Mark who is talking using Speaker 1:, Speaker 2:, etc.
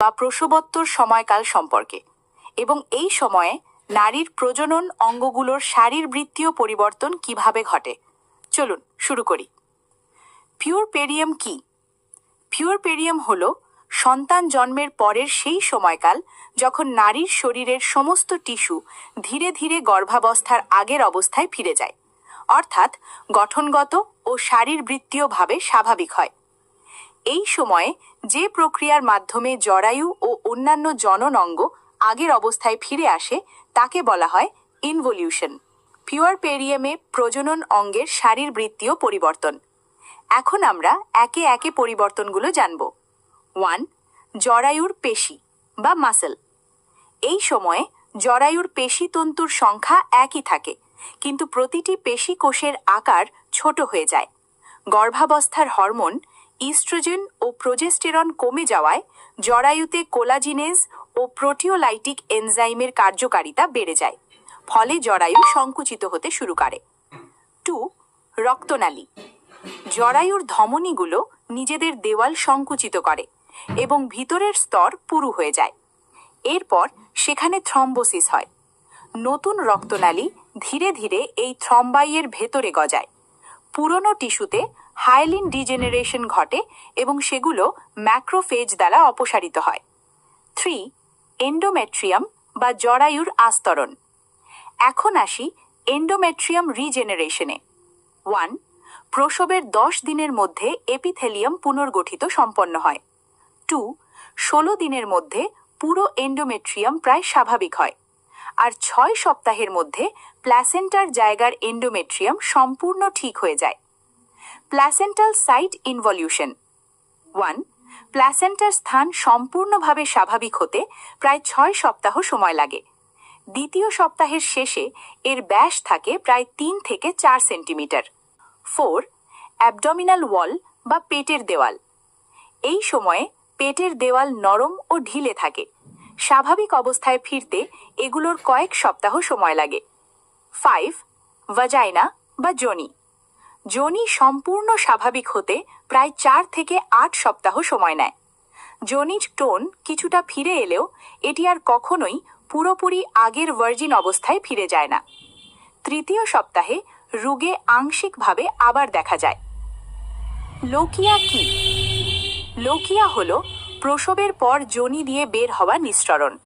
Speaker 1: বা প্রসবোত্তর সময়কাল সম্পর্কে এবং এই সময়ে নারীর প্রজনন অঙ্গগুলোর শারীরবৃত্তীয় পরিবর্তন কিভাবে ঘটে। চলুন শুরু করি। পিউরপেরিয়াম কি? পিউরপেরিয়াম হল সন্তান জন্মের পরের সেই সময়কাল যখন নারীর শরীরের সমস্ত টিস্যু ধীরে ধীরে গর্ভাবস্থার আগের অবস্থায় ফিরে যায়, অর্থাৎ গঠনগত ও শারীরবৃত্তীয়ভাবে স্বাভাবিক হয়। এই সময়ে যে প্রক্রিয়ার মাধ্যমে জরায়ু ও অন্যান্য জনন অঙ্গ আগের অবস্থায় ফিরে আসে তাকে বলা হয় ইনভলিউশন। পিউরপেরিয়ামে প্রজনন অঙ্গের শারীরবৃত্তীয় পরিবর্তন। এখন আমরা একে একে পরিবর্তনগুলো জানব। 1. জরায়ুর পেশি বা মাসেল। এই সময়ে জরায়ুর পেশিতন্তুর সংখ্যা একই থাকে, কিন্তু প্রতিটি পেশি কোষের আকার ছোট হয়ে যায়। গর্ভাবস্থার হরমোন ইস্ট্রোজেন ও প্রোজেস্টেরন কমে যাওয়ায় জরায়ুতে কোলাজিনেজ ও প্রোটিওলাইটিক এনজাইমের কার্যকারিতা বেড়ে যায়, ফলে জরায়ু সংকুচিত হতে শুরু করে। 2. রক্তনালী। জরায়ুর ধমনীগুলো নিজেদের দেওয়াল সংকুচিত করে এবং ভিতরের স্তর পুরু হয়ে যায়। এরপর সেখানে থ্রম্বোসিস হয়। নতুন রক্তনালী ধীরে ধীরে এই থ্রম্বাইয়ের ভেতরে গজায়। পুরনো টিস্যুতে হাইলিন ডিজেনারেশন ঘটে এবং সেগুলো ম্যাক্রোফেজ দ্বারা অপসারিত হয়। 3. এন্ডোমেট্রিয়াম বা জরায়ুর আস্তরণ। এখন আসি এন্ডোমেট্রিয়াম রিজেনারেশনে। 1. প্রসবের 10 দিনের মধ্যে এপিথেলিয়াম পুনর্গঠিত সম্পন্ন হয়। 2. 16 দিনের মধ্যে পুরো এন্ডোমেট্রিয়াম প্রায় স্বাভাবিক হয়। আর 6 সপ্তাহের মধ্যে প্ল্যাসেন্টার জায়গার এন্ডোমেট্রিয়াম সম্পূর্ণ ঠিক হয়ে যায়। Placental site involution. 1. প্ল্যাসেন্টার স্থান সম্পূর্ণভাবে স্বাভাবিক হতে প্রায় 6 সপ্তাহ সময় লাগে। দ্বিতীয় সপ্তাহের শেষে এর ব্যাস থাকে প্রায় 3 থেকে 4 সেন্টিমিটার। 4. অ্যাবডোমিনাল ওয়াল বা পেটের দেওয়াল। এই সময়ে পেটের দেওয়াল নরম ও ঢিলে থাকে। স্বাভাবিক অবস্থায় ফিরতে এগুলোর কয়েক সপ্তাহ সময় লাগে। 5. ভাজাইনা বা যোনি। যোনি সম্পূর্ণ স্বাভাবিক হতে প্রায় 4 থেকে 8 সপ্তাহ সময় নেয়। যোনির টোন কিছুটা ফিরে এলেও এটি আর কখনোই পুরোপুরি আগের ভার্জিন অবস্থায় ফিরে যায় না। তৃতীয় সপ্তাহে রোগে আংশিকভাবে আবার দেখা যায়। লোকিয়া কি? লোকিয়া হল প্রসবের পর যোনি দিয়ে বের হওয়া নিঃসরণ।